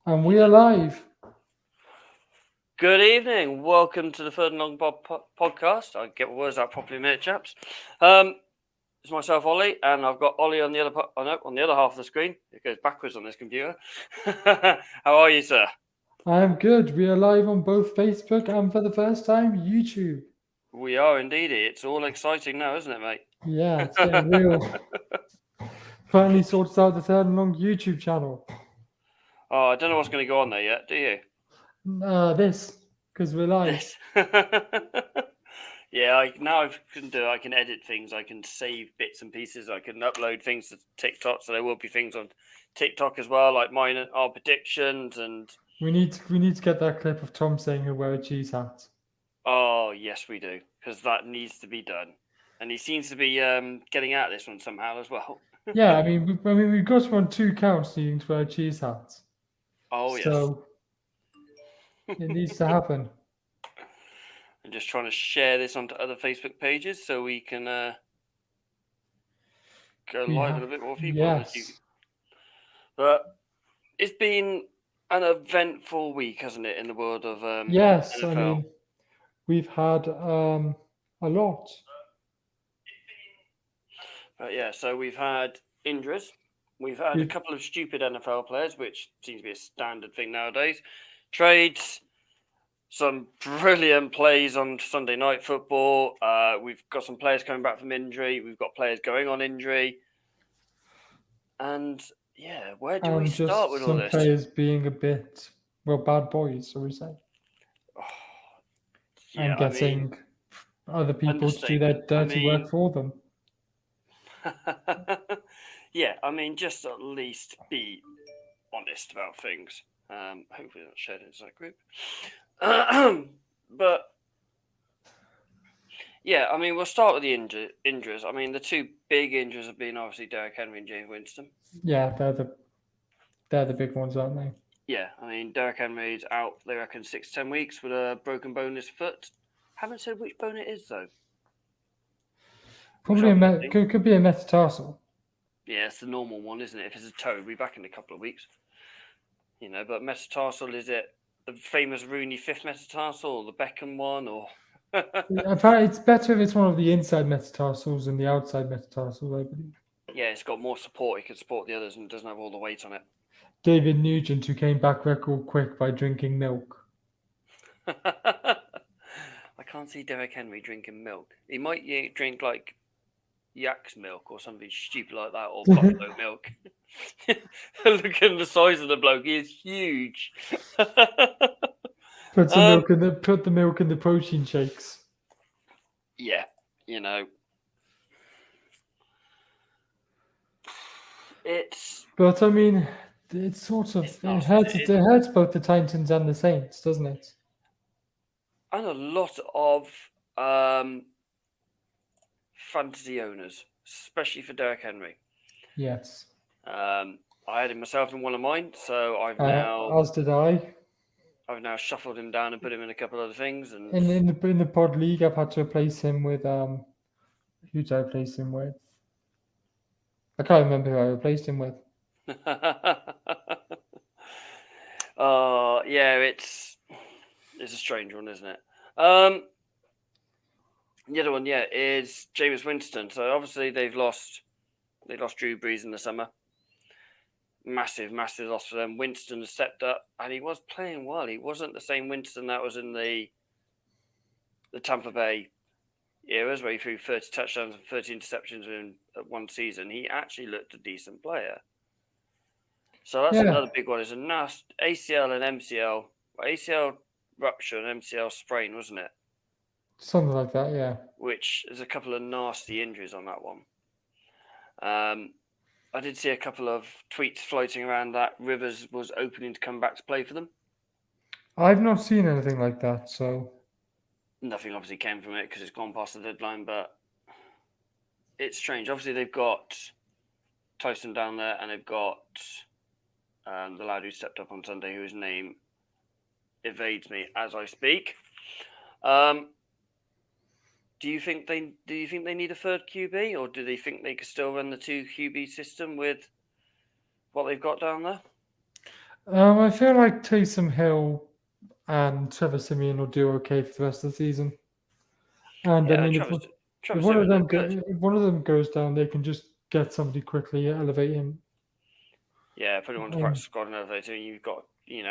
And we are live. Good evening. Welcome to the Third and Long podcast. I get my words out properly in a minute, chaps. It's myself, Ollie, and I've got Ollie on the other half of the screen. It goes backwards on this computer. How are you, sir? I am good. We are live on both Facebook and for the first time, YouTube. We are indeed. It's all exciting now, isn't it, mate? Yeah, it's getting real. Finally sorted out the Third and Long YouTube channel. Oh, I don't know what's going to go on there yet, do you? This, because we're live. This. Yeah, now I can do. I can edit things. I can save bits and pieces. I can upload things to TikTok. So there will be things on TikTok as well, like mine, our predictions, and We need to get that clip of Tom saying he'll wear a cheese hat. oh yes, we do, because that needs to be done. And he seems to be getting out of this one somehow as well. Yeah, we've got him on 2 counts needing to wear a cheese hat. Oh yes, So it needs to happen. I'm just trying to share this onto other Facebook pages so we can go live with a bit more people on this. Yes. But it's been an eventful week, hasn't it, in the world of Yes, NFL? we've had a lot. But yeah, so we've had injuries. We've had a couple of stupid NFL players, which seems to be a standard thing nowadays. Trades, some brilliant plays on Sunday Night Football. We've got some players coming back from injury. We've got players going on injury. And yeah, where do we start with all Some this? players being a bit, bad boys, shall we say? Yeah, And getting other people to do their understatement. dirty work for them. Yeah, just at least be honest about things. Hopefully not shared into that group. But yeah, we'll start with the injuries. The two big injuries have been obviously Derrick Henry and James Winston. Yeah, they're the big ones, aren't they? Yeah, Derrick Henry's out, they reckon 6 to 10 weeks with a broken bone in his foot. Haven't said which bone it is though. Probably could be a metatarsal. Yeah, it's the normal one, isn't it? If it's a toe, it'll be back in a couple of weeks. But metatarsal, is it the famous Rooney fifth metatarsal or the Beckham one, or? In fact, it's better if it's one of the inside metatarsals than the outside metatarsals, I believe. Yeah, it's got more support. It can support the others and doesn't have all the weight on it. David Nugent, who came back record quick by drinking milk. I can't see Derrick Henry drinking milk. He might drink like yak's milk or something stupid like that, or buffalo milk. Look at the size of the bloke; he is huge. Put the milk in the protein shakes. Yeah, it's. But it's sort of it hurts. It hurts both the Titans and the Saints, doesn't it? And a lot of fantasy owners, especially for Derrick Henry. Yes. I had him myself in one of mine, so I've now. As did I. I've now shuffled him down and put him in a couple of other things. And in the pod league, I've had to replace him with who did I replace him with? I can't remember who I replaced him with. Yeah, it's a strange one, isn't it? The other one, yeah, is Jameis Winston. So obviously they lost Drew Brees in the summer. Massive loss for them. Winston has stepped up, and he was playing well. He wasn't the same Winston that was in the Tampa Bay eras where he threw 30 touchdowns and 30 interceptions in one season. He actually looked a decent player. So that's another big one. Is a ACL and MCL. ACL rupture and MCL sprain, wasn't it? Something like that, yeah. Which is a couple of nasty injuries on that one. I did see a couple of tweets floating around that Rivers was opening to come back to play for them. I've not seen anything like that, so nothing obviously came from it because it's gone past the deadline. But it's strange. Obviously, they've got Tyson down there, and they've got the lad who stepped up on Sunday, whose name evades me as I speak. Do you think they need a third QB, or do they think they could still run the two QB system with what they've got down there? I feel like Taysom Hill and Trevor Simeon will do okay for the rest of the season. And I Yeah, mean, Trevor Simeon looked good. if one of them goes down, they can just get somebody quickly, elevate him. Yeah, put him on the Um, practice squad and everything. You've got,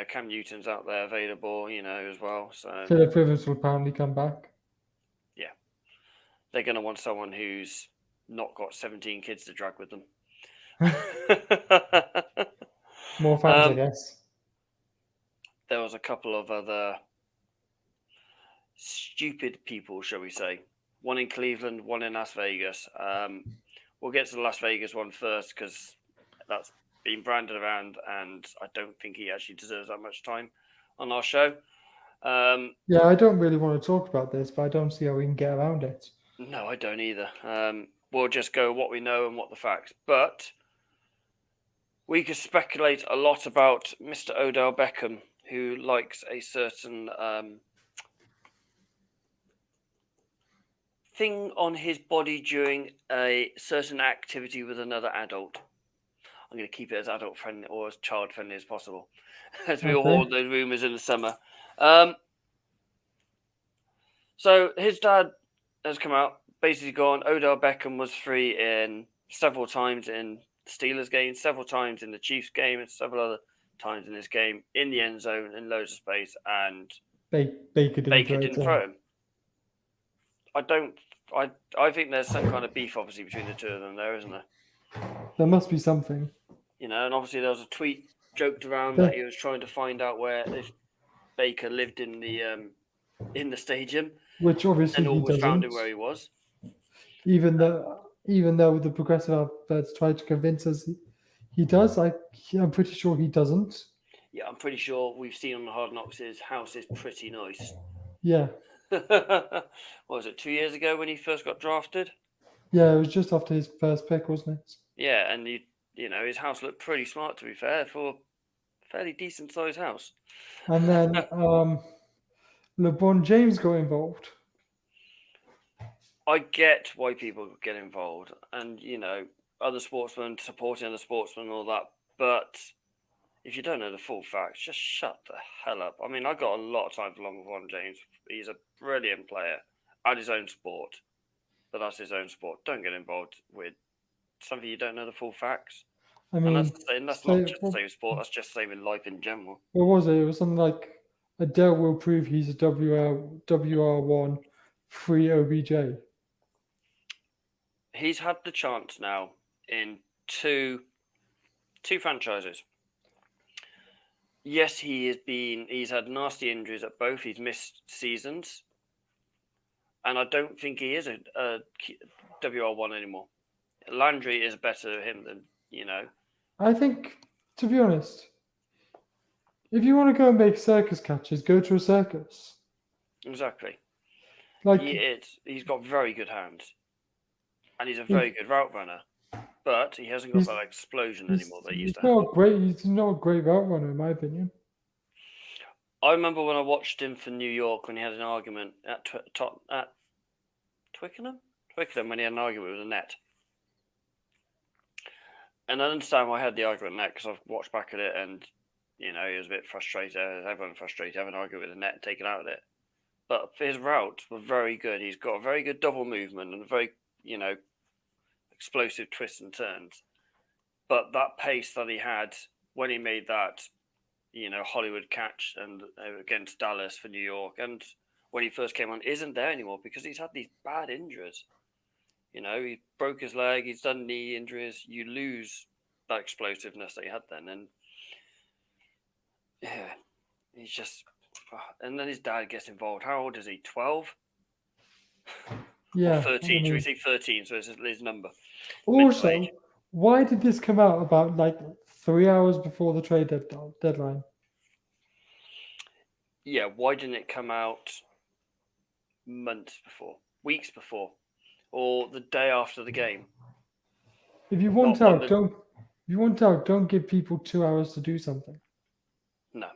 Cam Newton's out there available, as well. So Philip Rivers will apparently come back. yeah, they're going to want someone who's not got 17 kids to drag with them. More fans, I guess. There was a couple of other stupid people, shall we say. One in Cleveland, one in Las Vegas. We'll get to the Las Vegas one first because that's been branded around, and I don't think he actually deserves that much time on our show. Yeah, I don't really want to talk about this, but I don't see how we can get around it. No, I don't either. We'll just go what we know and what the facts. But we could speculate a lot about Mr. Odell Beckham, who likes a certain thing on his body during a certain activity with another adult. I'm going to keep it as adult friendly or as child friendly as possible, as we all hold those rumours in the summer. So his dad has come out, basically gone. Odell Beckham was free in several times in Steelers games, several times in the Chiefs game, and several other times in this game in the end zone in loads of space, and Baker didn't throw him. I think there's some kind of beef, obviously, between the two of them. There, isn't there? There must be something. And obviously there was a tweet joked around that he was trying to find out where if Baker lived in the stadium, which obviously and he always doesn't. found him where he was. Even though the progressive outlets tried to convince us he does, I'm pretty sure he doesn't. Yeah, I'm pretty sure we've seen on the Hard Knocks his house is pretty nice. Yeah. What was it, 2 years ago when he first got drafted? Yeah, it was just after his first pick, wasn't it? Yeah, and his house looked pretty smart, to be fair, for a fairly decent sized house. And then LeBron James got involved. I get why people get involved, and other sportsmen supporting other sportsmen and all that, but if you don't know the full facts, just shut the hell up. I mean, I got a lot of time for LeBron James. He's a brilliant player at his own sport, but that's his own sport. Don't get involved with something you don't know the full facts. I mean, and that's not just the same sport. That's just the same in life in general. What was it? It was something like Adele will prove he's a WR1 free OBJ. He's had the chance now in two franchises. Yes, he's had nasty injuries at both. He's missed seasons. And I don't think he is a WR1 anymore. Landry is better than him than, I think, to be honest, if you want to go and make circus catches, go to a circus. Exactly. Like he's got very good hands. And he's a very good route runner. But he hasn't got that explosion anymore that he used to have. He's not a great route runner, in my opinion. I remember when I watched him for New York when he had an argument at Twickenham when he had an argument with the net. And I understand why I had the argument with the net because I've watched back at it and, he was a bit frustrated. Everyone frustrated having an argument with the net and taken out of it. But his routes were very good. He's got a very good double movement and a very, explosive twists and turns. But that pace that he had when he made that, Hollywood catch and against Dallas for New York, and when he first came on, isn't there anymore because he's had these bad injuries. He broke his leg, he's done knee injuries. You lose that explosiveness that he had then, and yeah, he's just. And then his dad gets involved. How old is he? 12? Yeah. Or 13. Should we say 13? So it's his number. Also, why did this come out about 3 hours before the trade deadline? Yeah, why didn't it come out months before, weeks before, or the day after the game? If you want out, don't give people 2 hours to do something. No,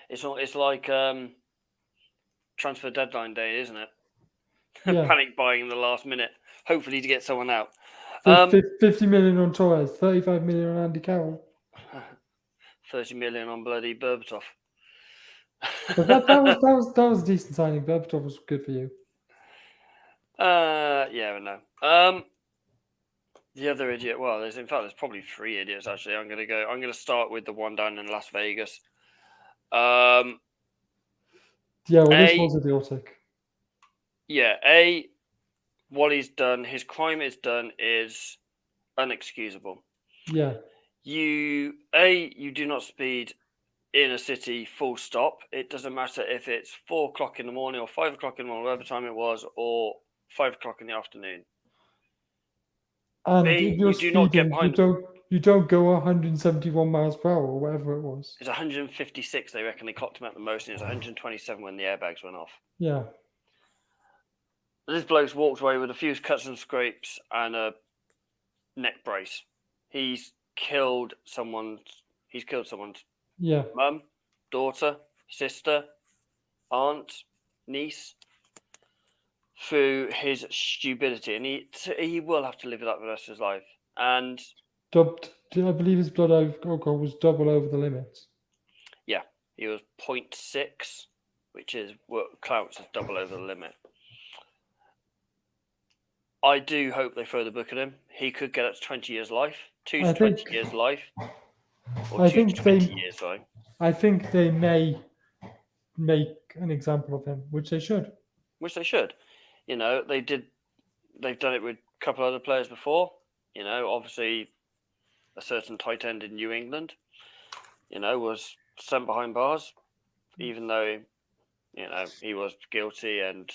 it's not. It's like transfer deadline day, isn't it? Yeah. Panic buying in the last minute, hopefully to get someone out. 50 million on Torres, 35 million on Andy Carroll. 30 million on bloody Berbatov. But that was a decent signing. Berbatov was good for you. Yeah, no. The other idiot. Well, there's probably three idiots actually. I'm gonna start with the one down in Las Vegas. Yeah, well, this was idiotic. Yeah, what he's done, his crime is done, is unexcusable. Yeah. You do not speed in a city, full stop. It doesn't matter if it's 4 o'clock in the morning or 5 o'clock in the morning, whatever time it was, or 5 o'clock in the afternoon. And if you're you do not get speeding, behind. you don't go 171 miles per hour or whatever it was. It's 156. They reckon they clocked him at the most, and it was 127 when the airbags went off. Yeah. This bloke's walked away with a few cuts and scrapes and a neck brace. He's killed someone's Yeah. mum, daughter, sister, aunt, niece through his stupidity, and he will have to live with that for the rest of his life. And I believe his blood alcohol was double over the limit. yeah, he was 0.6, which is what counts as double over the limit. I do hope they throw the book at him. He could get up to 20 years life, 20 years life, or 20 years, sorry. I think they may make an example of him, which they should. Which they should. You know, they've done it with a couple other players before. You know, obviously a certain tight end in New England, you know, was sent behind bars, even though, you know, he was guilty and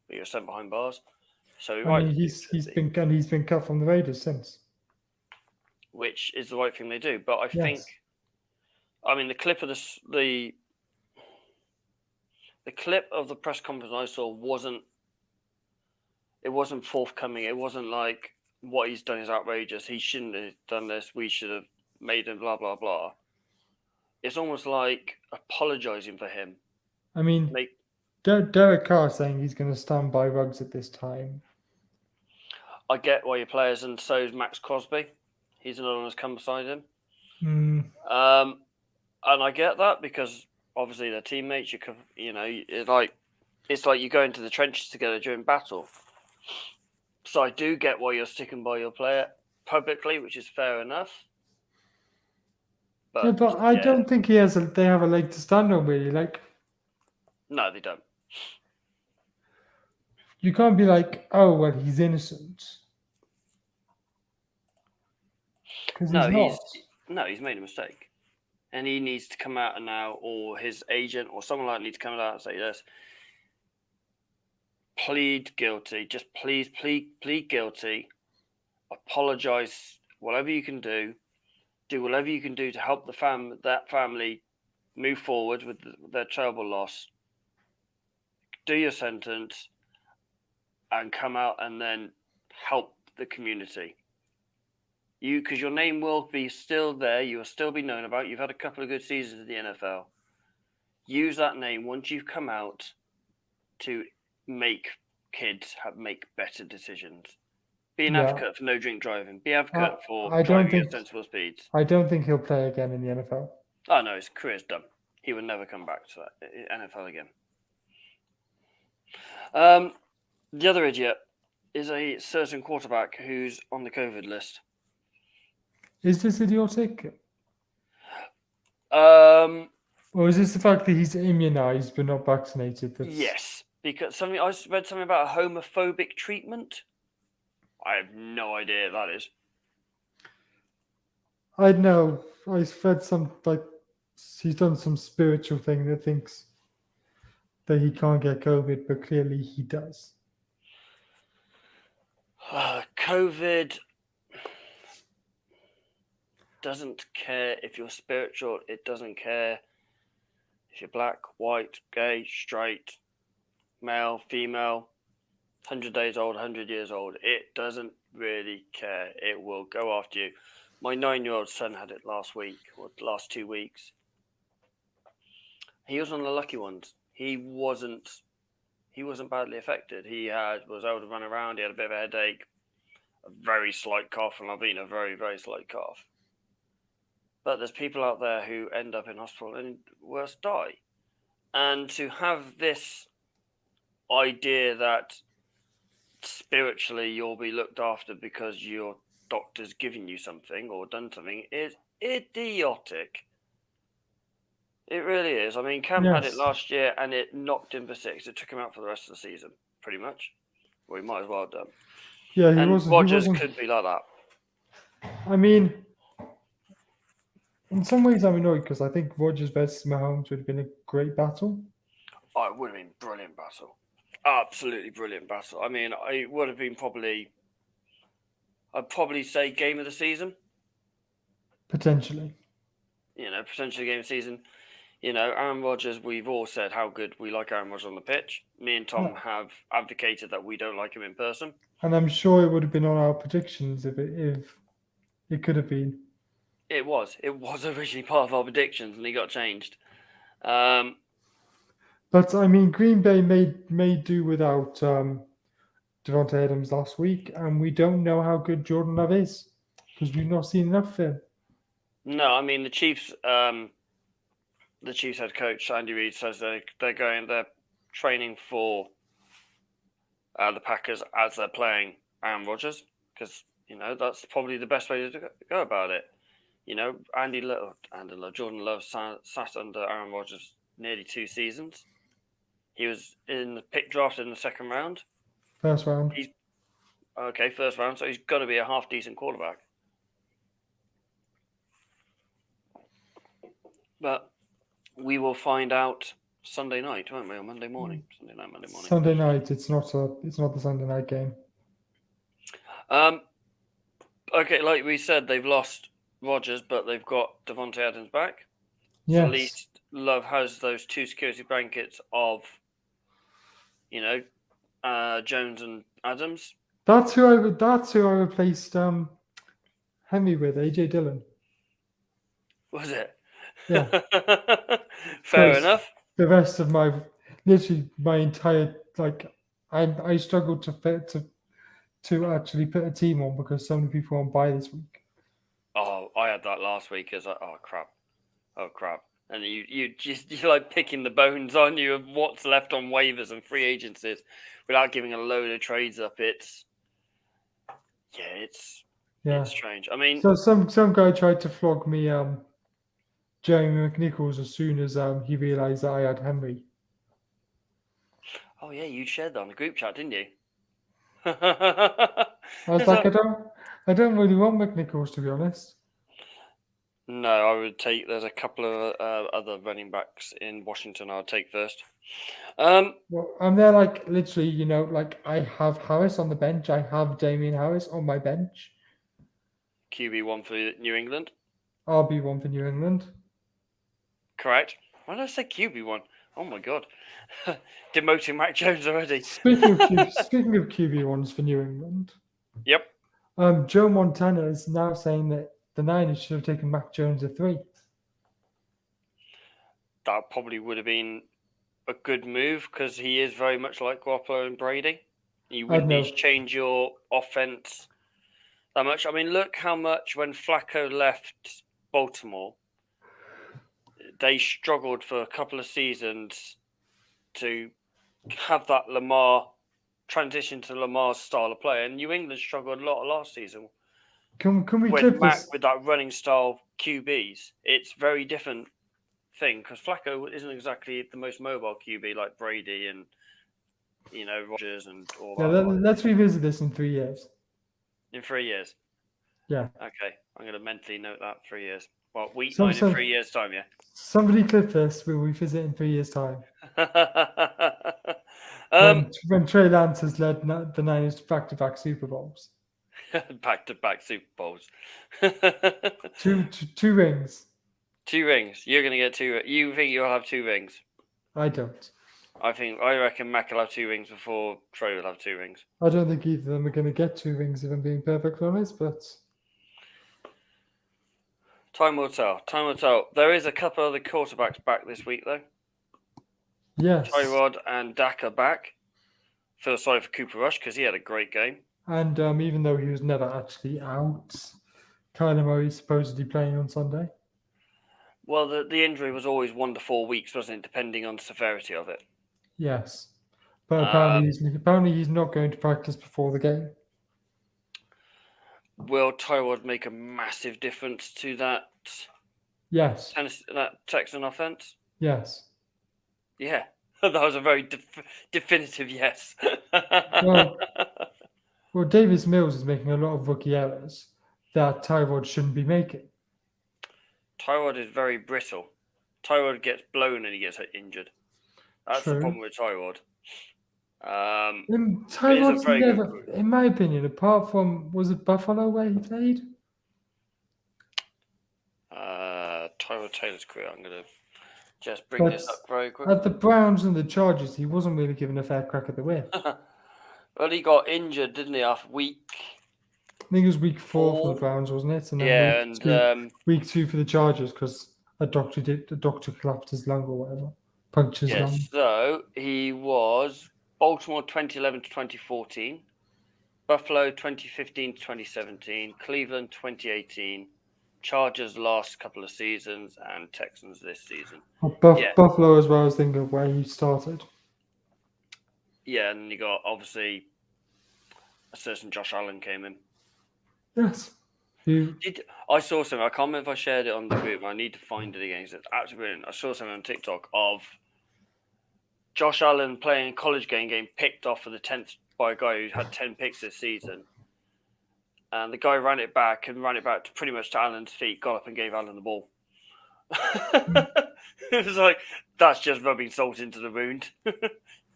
he was sent behind bars. So he's been cut from the Raiders since. Which is the right thing they do. But I think, I mean, the clip of the clip of the press conference I saw wasn't forthcoming. It wasn't like, what he's done is outrageous. He shouldn't have done this. We should have made him blah, blah, blah. It's almost like apologizing for him. I mean, Derek Carr saying he's going to stand by Ruggs at this time. I get why your players, and so is Max Crosby. He's another one that's come beside him. Mm. And I get that because obviously they're teammates. You know, it's like you go into the trenches together during battle. So I do get why you're sticking by your player publicly, which is fair enough. But I don't think they have a leg to stand on, really. Like, no, they don't. You can't be like, oh, well, he's innocent. Because he's made a mistake. And he needs to come out now, or his agent or someone like that needs to come out and say this. Plead guilty. Just please plead guilty. Apologize. Whatever you can do. Do whatever you can do to help that family move forward with their terrible loss. Do your sentence and come out and then help the community. Because your name will be still there. You will still be known about. You've had a couple of good seasons in the NFL. Use that name once you've come out to make kids make better decisions. Be an advocate for no drink driving. Be an advocate for driving at sensible speeds. I don't think he'll play again in the NFL. Oh, no, his career's done. He will never come back to that NFL again. The other idiot is a certain quarterback who's on the COVID list. Is this idiotic? Or is this the fact that he's immunized but not vaccinated? Yes, because I read something about a homophobic treatment. I have no idea what that is. I know. I read he's done some spiritual thing that thinks that he can't get COVID, but clearly he does. COVID doesn't care if you're spiritual. It doesn't care if you're black, white, gay, straight, male, female, 100 days old, 100 years old. It doesn't really care. It will go after you. My 9-year-old son had it last week, or last 2 weeks. He was one of the lucky ones. He wasn't badly affected. He was able to run around. He had a bit of a headache, a very slight cough, and I've been a very, very slight cough. but there's people out there who end up in hospital and worse die. And to have this idea that spiritually you'll be looked after because your doctor's given you something or done something is idiotic. It really is. I mean, Cam had it Yes. last year and it knocked him for 6. It took him out for the rest of the season, pretty much. Well, he might as well have done. Yeah, he And wasn't. Rodgers could be like that. I mean, in some ways, I'm annoyed because I think Rodgers versus Mahomes would have been a great battle. Oh, it would have been a brilliant battle. Absolutely brilliant battle. I mean, it would have been I'd probably say game of the season. Potentially. Potentially game of the season. Aaron Rodgers, we've all said how good we like Aaron Rodgers on the pitch. Me and Tom have advocated that we don't like him in person. And I'm sure it would have been on our predictions if it could have been. It was originally part of our predictions and he got changed. But I mean, Green Bay may do without Devontae Adams last week, and we don't know how good Jordan Love is because we've not seen enough of him. No, I mean the Chiefs head coach Andy Reid says they're training for the Packers as they're playing Aaron Rodgers because that's probably the best way to go about it. Jordan Love sat under Aaron Rodgers nearly 2 seasons. He was in the pick draft in the second round. First round. First round. So he's got to be a half decent quarterback. But we will find out Sunday night, won't we? Or Monday morning. Sunday night, Monday morning. Sunday night. It's not the Sunday night game. Okay, like we said, they've lost Rodgers, but they've got Devontae Adams back. Yes. So at least Love has those 2 security blankets of, Jones and Adams. That's who I replaced Henry with, AJ Dillon. Was it? Yeah. Fair enough. The rest of my entire I struggled to actually put a team on because so many people on bye this week. Oh, I had that last week as oh crap. And you're like picking the bones on you of what's left on waivers and free agencies without giving a load of trades up. It's strange. I mean, so some guy tried to flog me Jeremy McNichols as soon as he realised that I had Henry. Oh yeah, you shared that on the group chat, didn't you? I was like, I don't really want McNichols, to be honest. No, I would take. There's a couple of other running backs in Washington I would take first. Well, and they're like literally, I have Harris on the bench. I have Damian Harris on my bench. QB1 for New England. RB1 for New England. Correct. Why did I say QB1? Oh my god. Demoting Mac Jones already. Speaking of QB1s for New England. Yep. Joe Montana is now saying that the Niners should have taken Mac Jones at 3. That probably would have been a good move because he is very much like Garoppolo and Brady. You wouldn't need to change your offense that much. I mean, look how much when Flacco left Baltimore, they struggled for a couple of seasons to have that Lamar transition to Lamar's style of play. And New England struggled a lot last season. Can we clip this? With that running style QBs, it's very different thing because Flacco isn't exactly the most mobile QB like Brady and Rodgers and all that. Let's revisit this in 3 years. In 3 years. Yeah. Okay, I'm going to mentally note that 3 years. Well, week 9 in 3 years' time, yeah. Somebody clip this. We'll revisit in 3 years' time. When Trey Lance has led the Niners to back-to-back Super Bowls. Back-to-back Super Bowls. two rings. 2 rings. You're going to get 2. You think you'll have 2 rings? I don't. I reckon Mac will have 2 rings before Trey will have 2 rings. I don't think either of them are going to get 2 rings if I'm being perfectly honest, but time will tell. Time will tell. There is a couple of the quarterbacks back this week, though. Yes. Tyrod and Dak are back. Feel sorry for Cooper Rush because he had a great game. And even though he was never actually out, Kyler Murray's supposedly playing on Sunday. Well, the injury was always 1 to 4 weeks, wasn't it, depending on the severity of it. Yes. But apparently he's not going to practice before the game. Will Tyrod make a massive difference to that Yes. that Texan offense? Yes. Yeah, that was a very definitive yes. Well, Davis Mills is making a lot of rookie errors that Tyrod shouldn't be making. Tyrod is very brittle. Tyrod gets blown and he gets injured. That's True. the problem with Tyrod. Tyrod's never, in my opinion, apart from, was it Buffalo where he played? Tyrod Taylor's career. I'm going to just bring this up very quickly. At the Browns and the Chargers, he wasn't really given a fair crack at the win. Well, he got injured, didn't he, after week? I think it was week 4 for the Browns, wasn't it? And then week 2 for the Chargers because a doctor collapsed his lung or whatever, punctured his lung. So he was Baltimore 2011 to 2014, Buffalo 2015 to 2017, Cleveland 2018, Chargers last couple of seasons, and Texans this season. Buffalo as well, I was thinking of where he started. Yeah, and you got obviously a certain Josh Allen came in. Yes. I saw something. I can't remember if I shared it on the group. I need to find it again. It's absolutely brilliant. I saw something on TikTok of Josh Allen playing a college game, getting picked off for the 10th by a guy who had 10 picks this season. And the guy ran it back to pretty much to Allen's feet, got up and gave Allen the ball. It was like, that's just rubbing salt into the wound.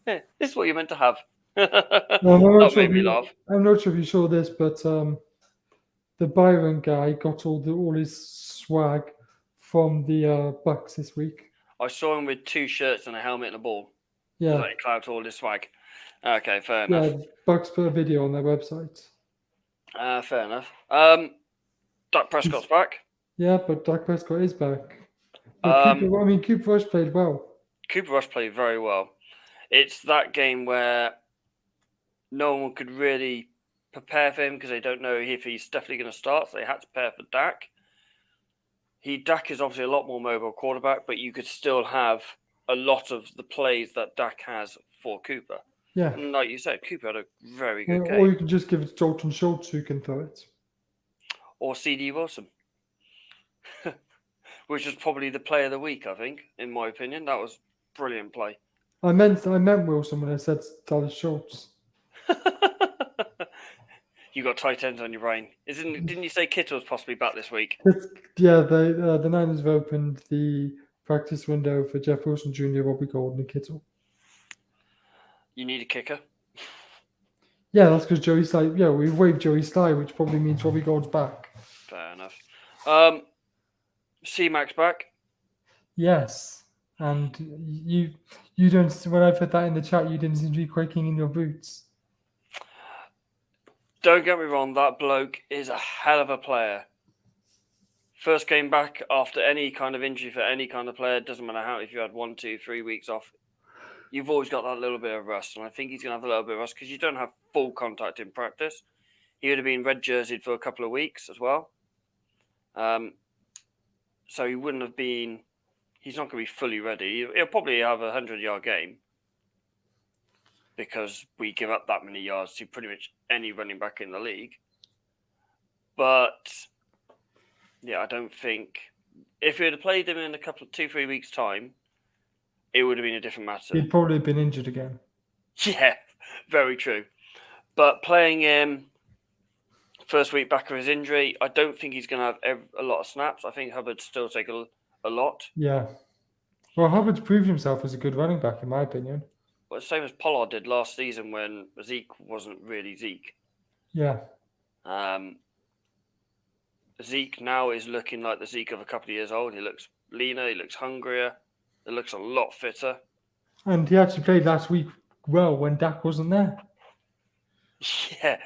This is what you're meant to have. That made me laugh. I'm not sure if you saw this, but the Byron guy got all his swag from the Bucks this week. I saw him with 2 shirts and a helmet and a ball. Yeah. Like clout all his swag. Okay, fair enough. Yeah, Bucks put a video on their website. Fair enough. Dak Prescott's back. Yeah, but Dak Prescott is back. Cooper Rush played well. Cooper Rush played very well. It's that game where no one could really prepare for him because they don't know if he's definitely going to start. So they had to prepare for Dak. Dak is obviously a lot more mobile quarterback, but you could still have a lot of the plays that Dak has for Cooper. Yeah. And like you said, Cooper had a very good game. Or you can just give it to Dalton Schultz who can throw it. Or CD Wilson. Which was probably the play of the week, I think, in my opinion. That was a brilliant play. I meant Wilson when I said Dalton Schultz. You got tight ends on your brain. Didn't you say Kittle's possibly back this week? The Niners have opened the practice window for Jeff Wilson Jr., Robbie Gould, and Kittle. You need a kicker? Yeah, that's because Joey Sly. Yeah, we've waived Joey Sly, which probably means Robbie Gould's back. Fair enough. C-Mac's back. Yes, and you don't. When I put that in the chat, you didn't seem to be quaking in your boots. Don't get me wrong, that bloke is a hell of a player. First game back after any kind of injury for any kind of player. Doesn't matter how, if you had 1, 2, 3 weeks off, you've always got that little bit of rust. And I think he's going to have a little bit of rust because you don't have full contact in practice. He would have been red jerseyed for a couple of weeks as well. So he wouldn't have been, he's not going to be fully ready. He'll probably have a 100-yard game because we give up that many yards to pretty much any running back in the league. But yeah, I don't think if we had played him in a couple of 2-3 weeks' time, it would have been a different matter. He'd probably have been injured again. Yeah, very true. But playing him first week back of his injury, I don't think he's going to have a lot of snaps. I think Hubbard's still take a lot. Yeah. Well, Hubbard's proved himself as a good running back, in my opinion. Well, same as Pollard did last season when Zeke wasn't really Zeke. Yeah. Zeke now is looking like the Zeke of a couple of years old. He looks leaner. He looks hungrier. He looks a lot fitter. And he actually played last week well when Dak wasn't there. Yeah.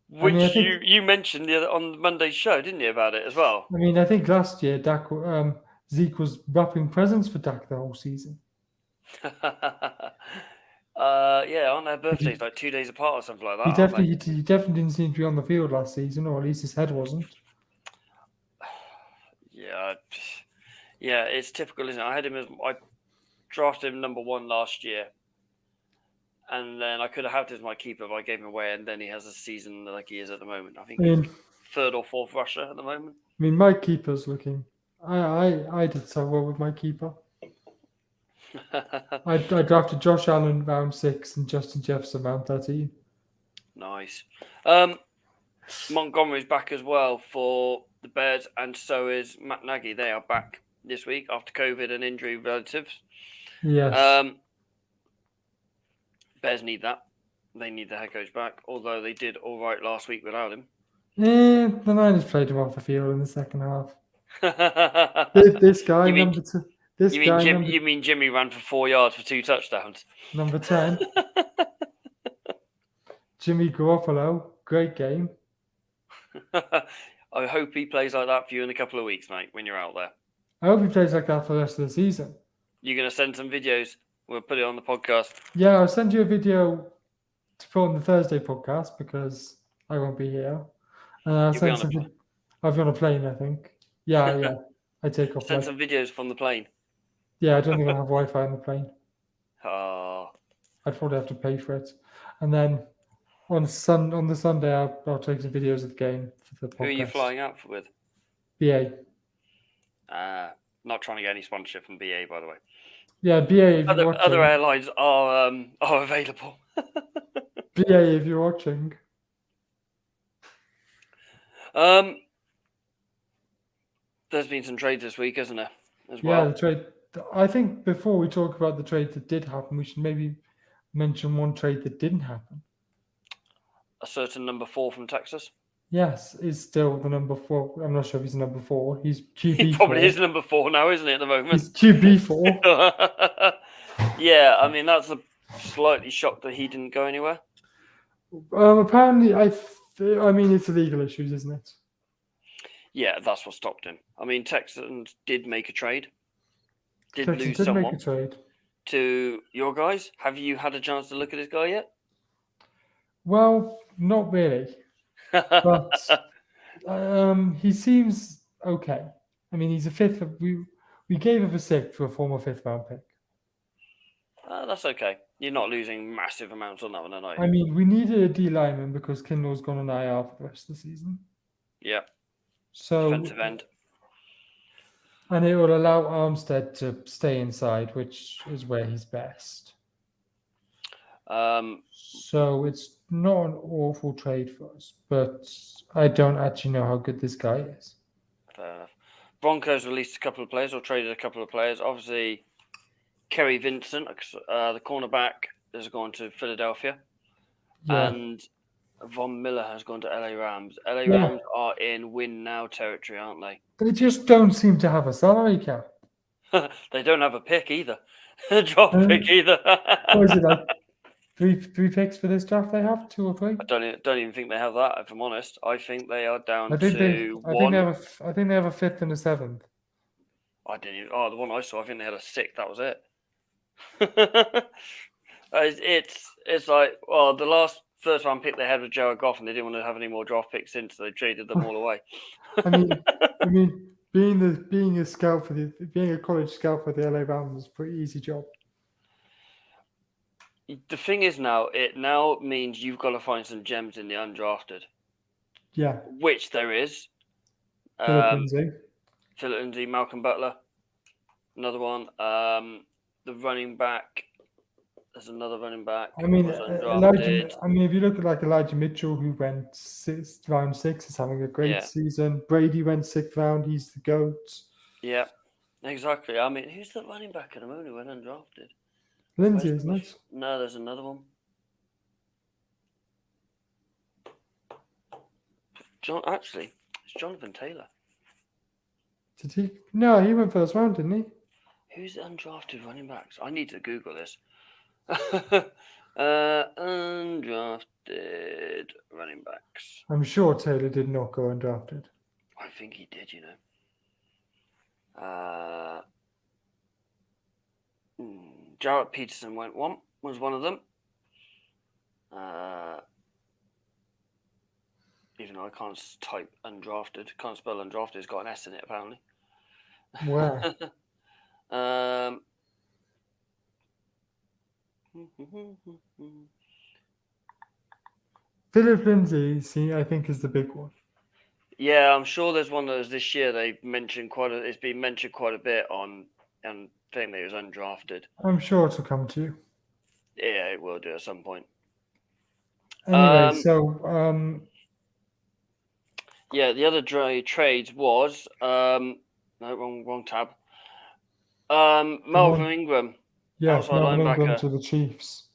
Which you mentioned on Monday's show, didn't you, about it as well? I mean, I think last year Zeke was wrapping presents for Dak the whole season. Yeah, on their birthdays, like 2 days apart or something like that. He definitely didn't seem to be on the field last season, or at least his head wasn't. Yeah, Yeah, it's typical, isn't it? I drafted him number 1 last year, and then I could have had him as my keeper, but I gave him away, and then he has a season like he is at the moment. I I think he's mean, 3rd or 4th rusher at the moment. my keeper's looking. I did so well with my keeper. I drafted Josh Allen round 6 and Justin Jefferson round 13. Nice. Montgomery's back as well for the Bears, and so is Matt Nagy. They are back this week after COVID and injury relatives. Yes. Bears need that. They need the head coach back, although they did all right last week without him. The Niners played him off the field in the second half. This guy, You mean- number 2. This You guy, mean Jimmy ran for 4 yards for 2 touchdowns? number 10. Jimmy Garoppolo, great game. I hope he plays like that for you in a couple of weeks, mate, when you're out there. I hope he plays like that for the rest of the season. You're going to send some videos. We'll put it on the podcast. Yeah, I'll send you a video to put on the Thursday podcast because I won't be here. And I'll You'll be send on some. I'll be on a plane, I think. Yeah. I take off. Send some videos from the plane. Yeah, I don't think I'll have Wi-Fi on the plane. Oh, I'd probably have to pay for it. And then on the Sunday, I'll take some videos of the game for the podcast. who are you flying out with? BA. Not trying to get any sponsorship from BA, by the way. Yeah, BA. If you're watching, Other airlines are available. BA, if you're watching. There's been some trades this week, isn't there? As Yeah, well. the trade. I think before we talk about the trade that did happen, we should maybe mention one trade that didn't happen. A certain number 4 from Texas. Yes, is still the number 4. I'm not sure if he's number 4. He's QB. He probably is number 4 now, isn't he? At the moment. He's QB 4. Yeah, I mean that's a slightly shocked that he didn't go anywhere. Apparently, I mean it's legal issues, isn't it? Yeah, that's what stopped him. I mean, Texans did make a trade. Did Texans lose did someone make a trade. to your guys. Have you had a chance to look at this guy yet? Well, not really, but he seems okay. I mean, he's a 5th. We gave him a 6th for a former 5th round pick. That's okay. You're not losing massive amounts on that one, are you? I mean, we needed a D lineman because Kindle's gone on IR for the rest of the season. Yeah. So Defensive end. And it will allow Armstead to stay inside, which is where he's best. So it's not an awful trade for us, but I don't actually know how good this guy is. Fair enough. Broncos released a couple of players or traded a couple of players. Obviously, Kerry Vincent, the cornerback, has gone to Philadelphia. Yeah. And Von Miller has gone to LA Rams. Rams are in win now territory, aren't they? They just don't seem to have a salary cap. They don't have a pick either. A draft pick either. What is it like? Three picks for this draft they have? 2 or 3? I don't even think they have that, if I'm honest. I think they are down I think to I one. think they have a 5th and a 7th. I didn't even, the one I saw, I think they had a 6th. That was it. It's like, well, the last first round pick they had was Jared Goff, and they didn't want to have any more draft picks since, so they traded them all away. I mean, being a college scout for the LA Rams is a pretty easy job. The thing is it now means you've got to find some gems in the undrafted. Yeah. Which there is. Philip Lindsay, Malcolm Butler, another one. The running back. There's another running back. I mean, if you look at Elijah Mitchell, who went round 6, is having a great season. Brady went 6th round. He's the GOAT. Yeah, exactly. I mean, who's the running back at the moment who went undrafted? Lindsay, isn't it? No, there's another one. It's Jonathan Taylor. Did he? No, he went 1st round, didn't he? Who's the undrafted running backs? I need to Google this. Undrafted running backs. I'm sure Taylor did not go undrafted. I think he did, Jarrett Peterson was one of them. Even though I can't type undrafted, can't spell undrafted, it's got an S in it apparently. Where? um, Philip Lindsay, see, I think is the big one. yeah, I'm sure there's one that was this year. They mentioned it's been mentioned quite a bit on thing that he was undrafted. I'm sure it'll come to you. Yeah, it will do at some point. Anyway, Um, so yeah, the other trade was no, wrong tab. Melvin Ingram, yes, outside Melvin Ingram linebacker, to the Chiefs.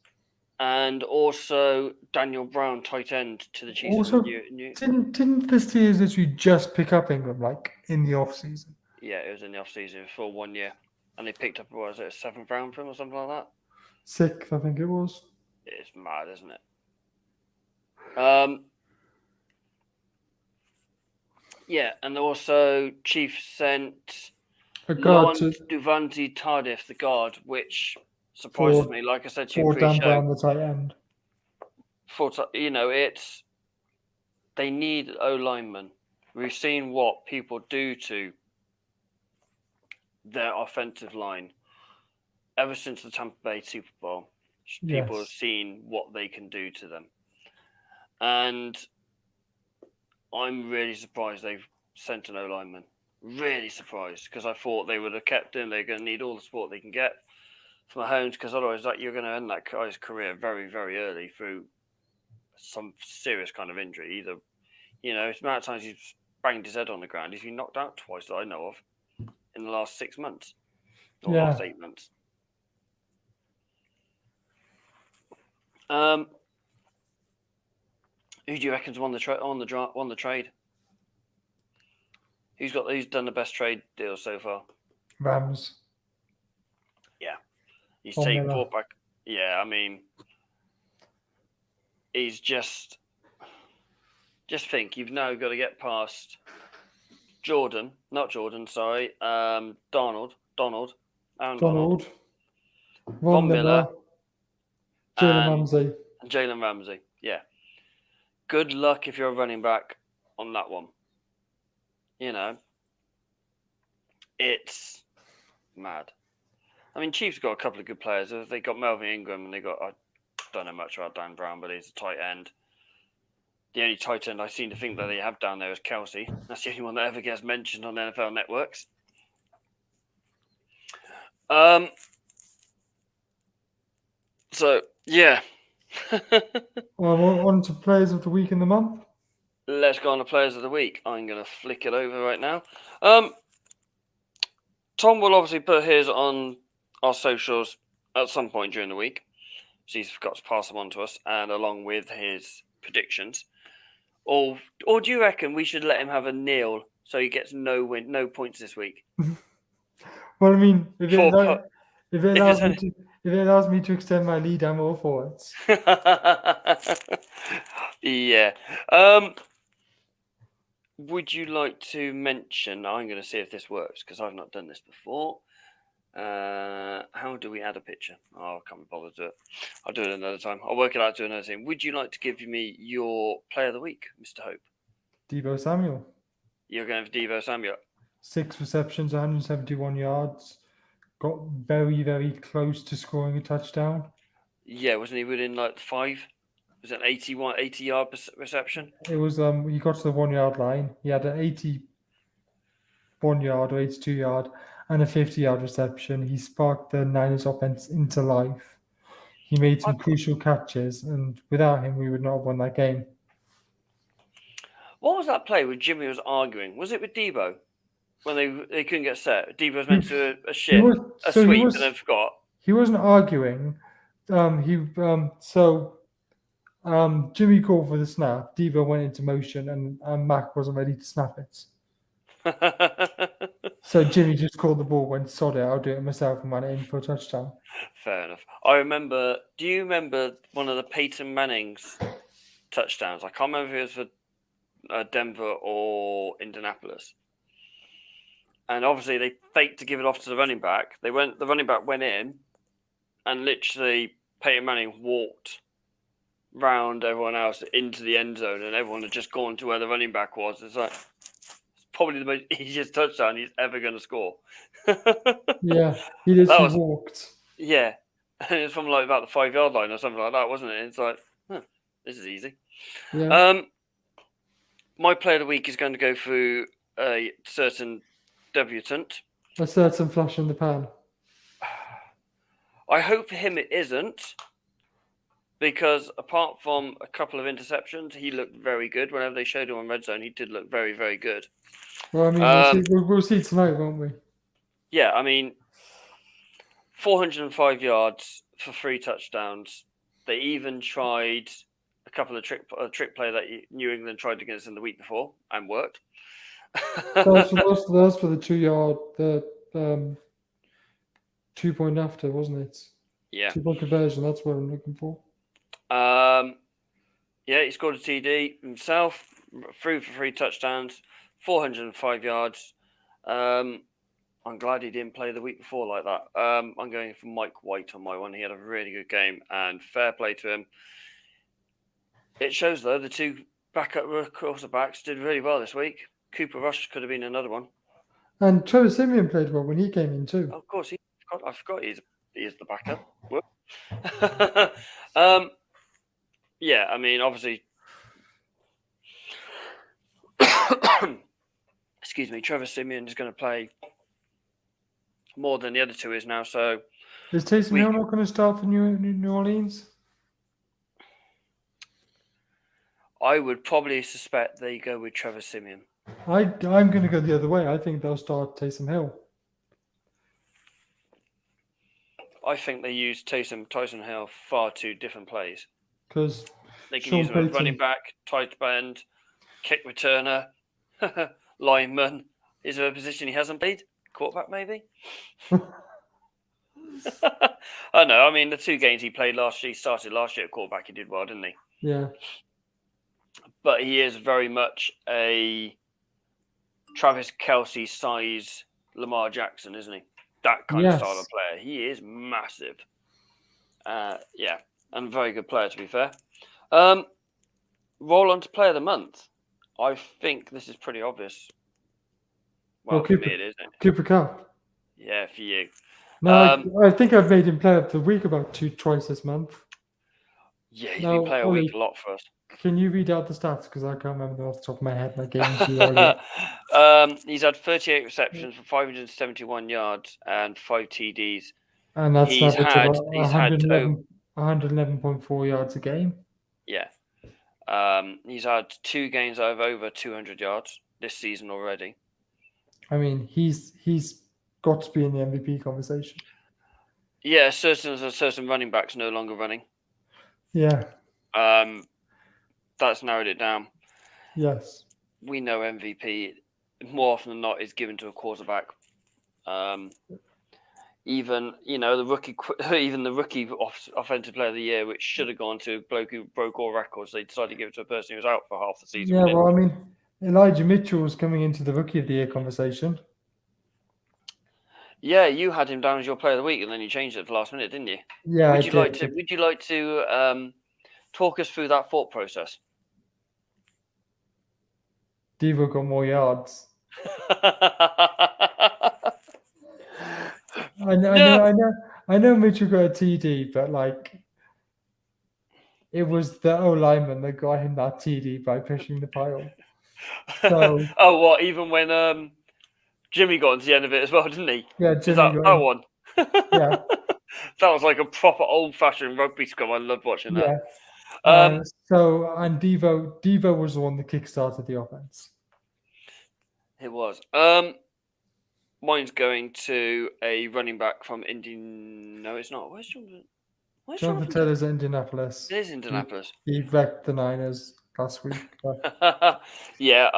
and also Daniel Brown, tight end, to the Chiefs. Also, didn't the Steelers literally just pick up Ingram like in the off season? Yeah, it was in the off season for 1 year, and they picked up, what was it, a 7th round for him or something like that? Sixth, I think it was. It's mad, isn't it? Yeah, and also Chiefs sent A guard Laurent to Duvante Tardif, the guard, which surprises me. Like I said to you for Dan pre-show, Brown, the tight end. it's they need O linemen. We've seen what people do to their offensive line ever since the Tampa Bay Super Bowl. People have Yes. seen what they can do to them, and I'm really surprised they've sent an O lineman. Really surprised, because I thought they would have kept him. They're going to need all the support they can get from Mahomes, because otherwise, you're going to end that guy's career very, very early through some serious kind of injury. Either, it's the amount of times he's banged his head on the ground. He's been knocked out twice that I know of in the last 6 months or last 8 months. Who do you reckon's won the trade? Who's done the best trade deal so far? Rams. Yeah, he's Von taken Miller. quarterback. Yeah, I mean, he's just think you've now got to get past Donald, Aaron Donald, Von Miller. Jalen and Ramsey. Jalen Ramsey. Yeah. Good luck if you're a running back on that one. It's mad. I mean, Chiefs got a couple of good players. They got Melvin Ingram, and I don't know much about Dan Brown, but he's a tight end. The only tight end I seem to think that they have down there is Kelsey. That's the only one that ever gets mentioned on NFL networks. So, yeah. On to players of the week in the month. Let's go on to players of the week. I'm going to flick it over right now. Tom will obviously put his on our socials at some point during the week. So he's forgot to pass them on to us, and along with his predictions. Or do you reckon we should let him have a nil so he gets no points this week? Well, I mean, if it allows me to extend my lead, I'm all for it. Yeah. Would you like to mention? I'm going to see if this works because I've not done this before. How do we add a picture? Oh, I can't be bothered to do it. I'll do it another time. I'll work it out to another thing. Would you like to give me your player of the week, Mr. Hope? Deebo Samuel. You're going for Deebo Samuel. 6 receptions, 171 yards. Got very, very close to scoring a touchdown. Yeah, wasn't he within like 5? Was it an 80-yard reception? It was. He got to the 1 yard line. He had an 81 yard or 82 yard and a 50-yard reception. He sparked the Niners offense into life. He made some crucial catches, and without him, we would not have won that game. What was that play where Jimmy was arguing? Was it with Deebo when they couldn't get set? Deebo was meant to do a sweep and then forgot. He wasn't arguing. Jimmy called for the snap. Deebo went into motion, and Mac wasn't ready to snap it. So Jimmy just called the ball, went, sod it, I'll do it myself, and went in for a touchdown. Fair enough. I remember. Do you remember one of the Peyton Manning's touchdowns? I can't remember if it was for Denver or Indianapolis. And obviously they faked to give it off to the running back. The running back went in, and literally Peyton Manning walked round everyone else into the end zone, and everyone had just gone to where the running back was. It's like, probably the most easiest touchdown he's ever going to score. Yeah, he literally was- walked. Yeah, and it's from like about the 5-yard line or something like that, wasn't it? It's like, this is easy. Yeah. My player of the week is going to go through a certain debutant. A certain flash in the pan. I hope for him it isn't, because apart from a couple of interceptions, he looked very good. Whenever they showed him on Red Zone, he did look very, very good. Well, I mean, we'll see tonight, won't we? Yeah, I mean, 405 yards for 3 touchdowns. They even tried a couple of trick play that New England tried against him the week before and worked. That was for the 2-yard, the 2-point after, wasn't it? Yeah. 2-point conversion. That's what I'm looking for. Yeah, he scored a TD himself, threw for 3 touchdowns, 405 yards. I'm glad he didn't play the week before like that. I'm going for Mike White on my one. He had a really good game, and fair play to him. It shows, though, the 2 backup quarterbacks did really well this week. Cooper Rush could have been another one. And Trevor Simeon played well when he came in too. Of course, I forgot he is the backup. Yeah, I mean, obviously, excuse me, Trevor Simeon is going to play more than the other 2 is now. So, is Taysom Hill not going to start for New Orleans? I would probably suspect they go with Trevor Simeon. I'm going to go the other way. I think they'll start Taysom Hill. I think they use Tyson Hill far too different plays. Because they can use him as running back, tight end, kick returner, lineman. Is there a position he hasn't played? Quarterback, maybe? I know. I mean, the 2 games he played he started last year at quarterback. He did well, didn't he? Yeah. But he is very much a Travis Kelce size Lamar Jackson, isn't he? That kind of style of player. He is massive. Yeah, and a very good player, to be fair. Roll on to player of the month. I think this is pretty obvious. Well, for me it is, isn't it? Cooper Kupp. Yeah, for you. No, I think I've made him player of the week about twice this month. Yeah, he's been player of the week a lot for us. Can you read out the stats? Because I can't remember off the top of my head. My game's He's had 38 receptions for 571 yards and 5 TDs. And that's he's had 111.4 yards a game. Yeah. He's had 2 games over 200 yards this season already. I mean, he's got to be in the MVP conversation. Yeah, certain running backs no longer running. Yeah. That's narrowed it down. Yes. We know MVP more often than not is given to a quarterback. Even the rookie offensive player of the year, which should have gone to a bloke who broke all records, they decided to give it to a person who was out for half the season. Yeah, well, I mean, Elijah Mitchell was coming into the rookie of the year conversation. Yeah, you had him down as your player of the week, and then you changed it at the last minute, didn't you? Yeah, Would you like to talk us through that thought process? Devo got more yards. I know Mitchell got a TD, but it was the O-lineman that got him that TD by pushing the pile. So, what? Even when Jimmy got to the end of it as well, didn't he? Yeah, Jimmy that one. Yeah, that was like a proper old-fashioned rugby scrum. I loved watching that. Yeah. And Devo was the one that kickstarted the offense. It was. Mine's going to a running back from Indy. No, it's not. Where's Jonathan? Jonathan Taylor's at Indianapolis. It is Indianapolis. He wrecked the Niners last week. Yeah.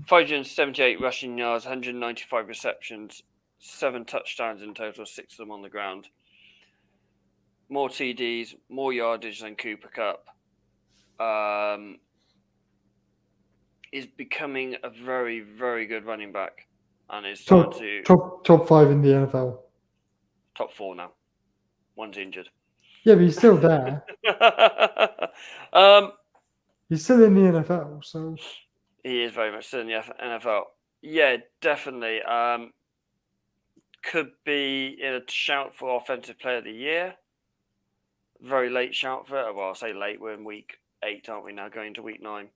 578 rushing yards, 195 receptions, 7 touchdowns in total, 6 of them on the ground. More TDs, more yardage than Cooper Kupp. Is becoming a very, very good running back, and is top 5 in the NFL. Top 4 now. One's injured. Yeah, but he's still there. He's still in the NFL, so He is very much still in the NFL. Yeah, definitely. Could be in a shout for Offensive Player of the Year. Very late shout for it. Well, I'll say late. We're in week 8, aren't we now? Going to week 9.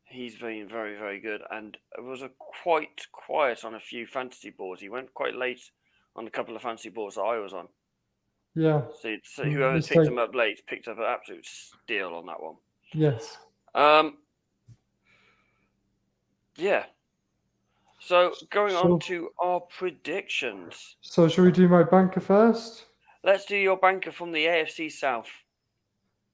He's been very, very good, and it was quite quiet on a few fantasy boards. He went quite late on a couple of fantasy boards that I was on. Yeah. So whoever picked him up late picked up an absolute steal on that one. Yes. Yeah. So going on to our predictions. So should we do my banker first? Let's do your banker from the AFC South.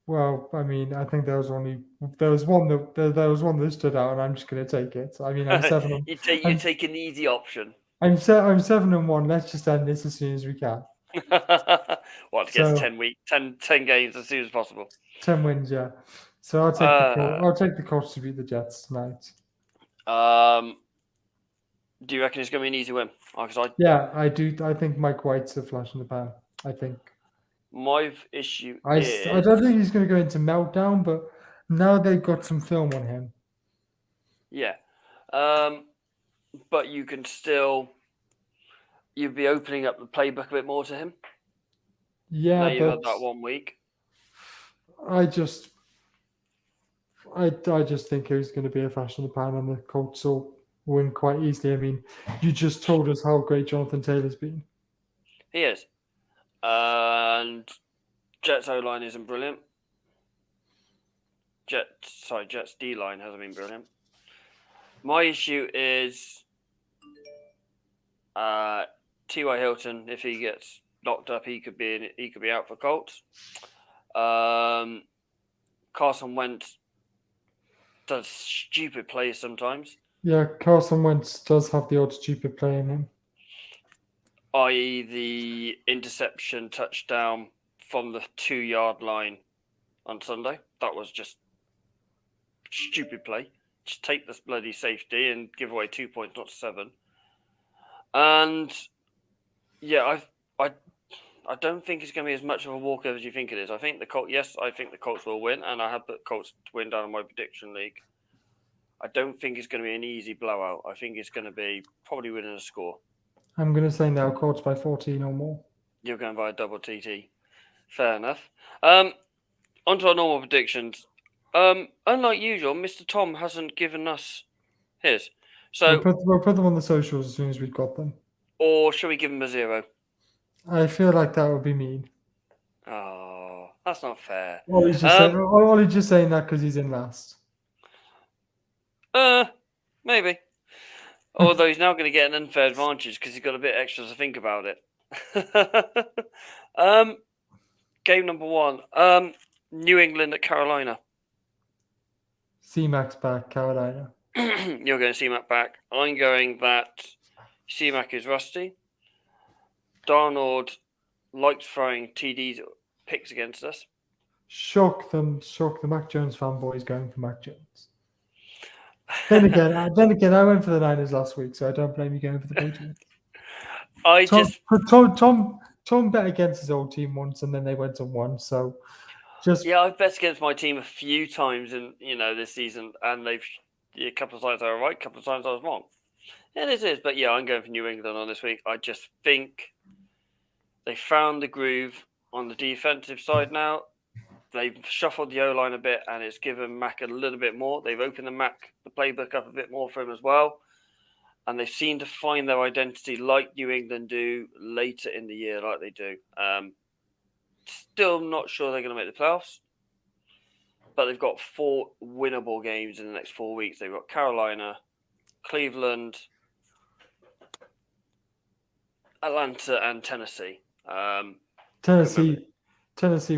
Well, I mean, I think there was one that stood out, and I'm just going to take it. I mean, I'm 7. You take an easy option. I'm 7-1. Let's just end this as soon as we can. What, to get 10 games as soon as possible. 10 wins, yeah. So I'll take the Colts to beat the Jets tonight. Do you reckon it's going to be an easy win? Yeah, I do. I think Mike White's a flash in the pan. I think. My issue is... I don't think he's going to go into meltdown, but now they've got some film on him. Yeah. But you can still... You'd be opening up the playbook a bit more to him. Yeah, now you've had that 1 week. I just think he's going to be a flash in the pan, and the Colts will win quite easily. I mean, you just told us how great Jonathan Taylor's been. He is. And Jets O-line isn't brilliant. Jets D-line hasn't been brilliant. My issue is T.Y. Hilton. If he gets knocked up, he could be out for Colts. Carson Wentz does stupid plays sometimes. Yeah, Carson Wentz does have the odd stupid play in him. I.e. the interception touchdown from the 2-yard line on Sunday. That was just stupid play. Just take this bloody safety and give away 2 points, not 7. And yeah, I don't think it's going to be as much of a walkover as you think it is. I think the Colts will win, and I have put Colts to win down in my prediction league. I don't think it's going to be an easy blowout. I think it's going to be probably winning a score. I'm going to say now Colts by 14 or more. You're going by a double TT. Fair enough. On to our normal predictions. Unlike usual, Mr. Tom hasn't given us his. So we'll put them on the socials as soon as we've got them. Or shall we give him a 0? I feel like that would be mean. Oh, that's not fair. Ollie's just saying that because he's in last. Maybe. Although he's now going to get an unfair advantage because he's got a bit extra to think about it. Game number 1. New England at Carolina. C-Mac's back, Carolina. You're going C-Mac back. I'm going that C-Mac is rusty. Darnold likes throwing TDs picks against us. Shock the Mac Jones fanboys going for Mac Jones. Then again, I went for the Niners last week, so I don't blame you going for the Patriots. Tom bet against his old team once, and then they went and won. So, I've bet against my team a few times in this season, and a couple of times I was right, a couple of times I was wrong. And it is, but yeah, I'm going for New England on this week. I just think they found the groove on the defensive side now. They've shuffled the O-line a bit, and it's given Mac a little bit more. They've opened the playbook up a bit more for him as well. And they seem to find their identity like New England do later in the year, like they do. Still not sure they're going to make the playoffs. But they've got 4 winnable games in the next 4 weeks. They've got Carolina, Cleveland, Atlanta, and Tennessee. Tennessee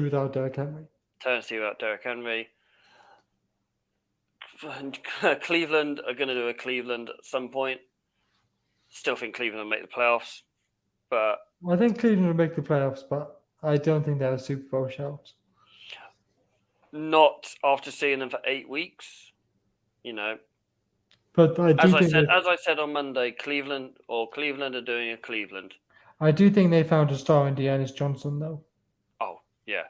without Derrick Henry. Cleveland are going to do a Cleveland at some point. Still think Cleveland will make the playoffs, but I think Cleveland will make the playoffs, but I don't think they're a Super Bowl shout. Not after seeing them for 8 weeks, But as I said on Monday, Cleveland are doing a Cleveland. I do think they found a star in Dearness Johnson, though. Oh yeah,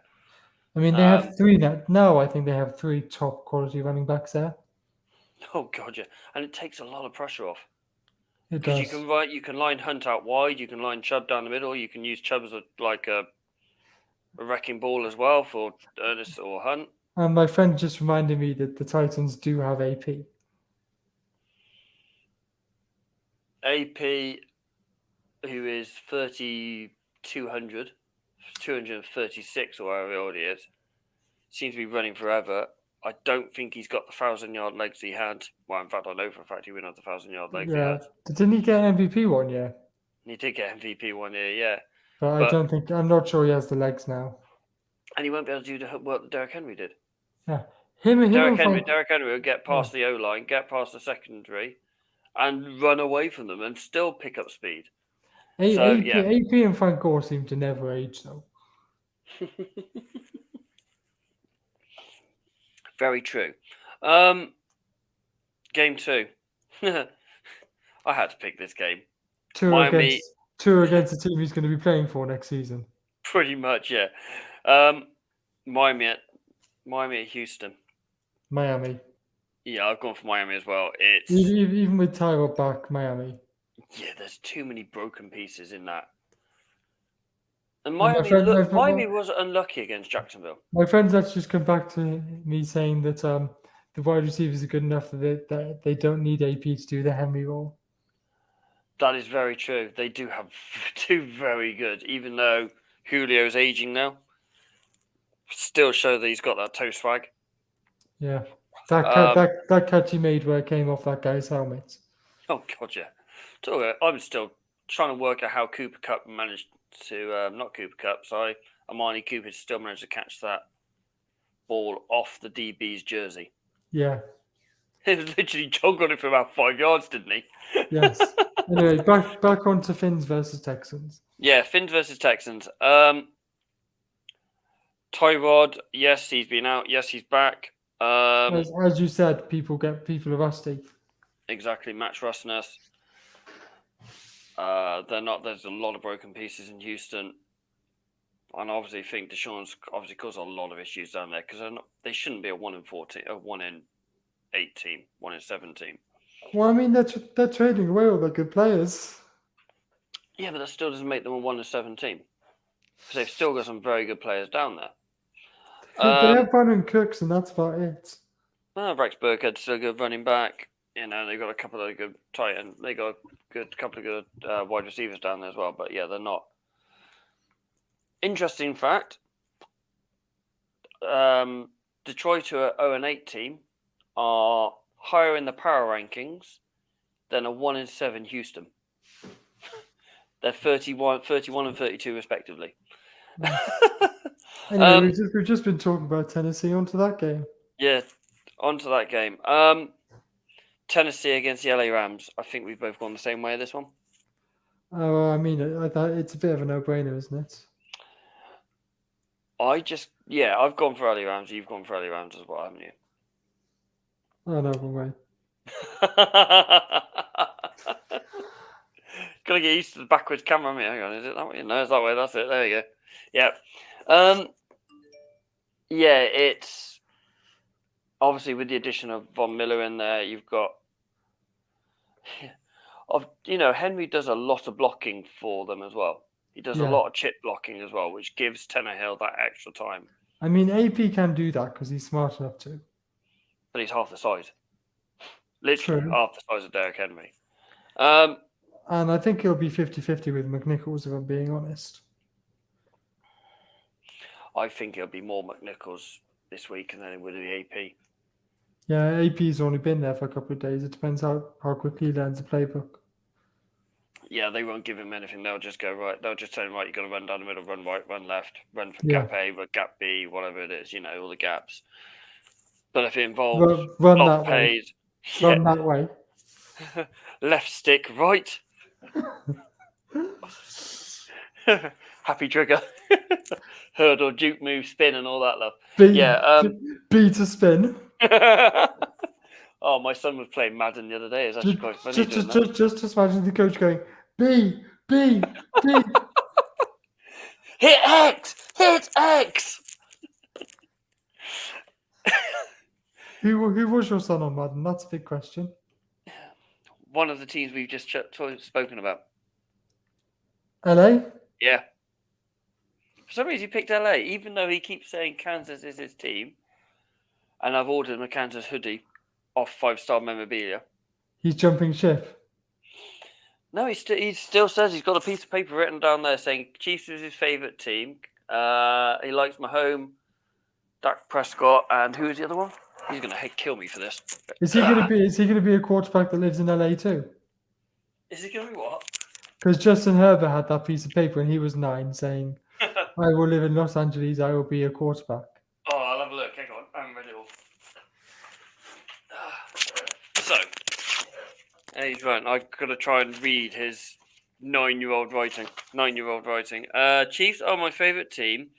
I mean, they have three now. Now I think they have three top quality running backs there. Oh god, yeah, and it takes a lot of pressure off It because does. you can line Hunt out wide, you can line Chubb down the middle, you can use Chubb as a wrecking ball as well for Ernest or Hunt. And my friend just reminded me that the Titans do have AP. AP, who is 3,200, 236 or whatever old he is, seems to be running forever. I don't think he's got the 1,000-yard legs he had. Well, in fact, I know for a fact he wouldn't have the 1,000-yard legs he Yeah. had. Didn't he get MVP one year? And he did get MVP one year, yeah. But I'm not sure he has the legs now. And he won't be able to do the work that Derrick Henry did. Yeah. Derrick Henry will get past the O-line, get past the secondary, and run away from them and still pick up speed. AP and Frank Gore seem to never age, though. Very true. Game 2. I had to pick this game. Two against the team he's going to be playing for next season. Pretty much, yeah. Miami at Houston. Miami. Yeah, I've gone for Miami as well. It's even with Tyrod back, Miami. Yeah, there's too many broken pieces in that. And Miami was unlucky against Jacksonville. My friends actually just come back to me saying that the wide receivers are good enough that they don't need AP to do the Henry role. That is very true. They do have two very good, even though Julio's aging now. Still show that he's got that toe swag. Yeah. That catch he made where it came off that guy's helmet. Oh, God, yeah. So, I'm still trying to work out how Cooper Kupp managed to... not Cooper Kupp, sorry. Amari Cooper still managed to catch that ball off the DB's jersey. Yeah. He was literally jogged on it for about 5 yards, didn't he? Yes. Anyway, back on to Finns versus Texans. Yeah, Finns versus Texans. Tyrod, yes, he's been out. Yes, he's back. As you said, people are rusty. Exactly, match rustiness. There's a lot of broken pieces in Houston. And I obviously think Deshaun's obviously caused a lot of issues down there because they shouldn't be a 1-14, a 1-8 team, 1-7 team. Well, I mean, they're trading away all their good players. Yeah, but that still doesn't make them a 1-7 team. Because they've still got some very good players down there. They have Brandon Cooks, and that's about it. Rex Burkhead's still a good running back. You know, they've got a couple of good tight ends. They got a couple of good wide receivers down there as well. But yeah, they're not. Interesting fact: Detroit, who are 0-8 team, are higher in the power rankings than a 1-7 Houston. They're 31 and 32 respectively. Anyway, we've just been talking about Tennessee. Onto that game. Yeah, onto that game. Tennessee against the LA Rams. I think we've both gone the same way this one. Oh, I mean, it's a bit of a no-brainer, isn't it? I've gone for LA Rams. You've gone for LA Rams as well, haven't you? Oh, no, wrong way. Gotta get used to the backwards camera. Hang on, is it that way? No, it's that way. That's it. There you go. Yeah. It's obviously with the addition of Von Miller in there, you've got Henry does a lot of blocking for them as well. He does a lot of chip blocking as well, which gives Tannehill that extra time. I mean, AP can do that because he's smart enough to. But he's half the size. Literally half the size of Derrick Henry. And I think he'll be 50-50 with McNichols, if I'm being honest. I think it'll be more McNichols this week than it would be AP. Yeah, AP's only been there for a couple of days. It depends how quickly he learns the playbook. Yeah, they won't give him anything. They'll just go, right. They'll just tell him, right, you've got to run down the middle, run right, run left, run from gap A, gap B, whatever it is, all the gaps. But if it involves run that way. Run that way. Left stick, right. Happy trigger. Hurdle, juke move, spin, and all that love. B to spin. Oh, my son was playing Madden the other day. It's actually quite funny. Just imagine the coach going, B. Hit X! Who was your son on Madden? That's a big question. One of the teams we've just spoken about. LA? Yeah. For some reason, he picked LA, even though he keeps saying Kansas is his team. And I've ordered him a Kansas hoodie off 5-star memorabilia. He's jumping ship. No, he still says he's got a piece of paper written down there saying Chiefs is his favourite team. He likes Mahomes, Dak Prescott, and who is the other one? He's going to kill me for this. Is he going to be a quarterback that lives in LA too? Is he going to be what? Because Justin Herbert had that piece of paper when he was 9 saying, I will live in Los Angeles, I will be a quarterback. Oh, I'll have a look. Hang on. I haven't read it all. So, he's right. I've got to try and read his 9-year-old writing. 9-year-old writing. Chiefs are my favourite team.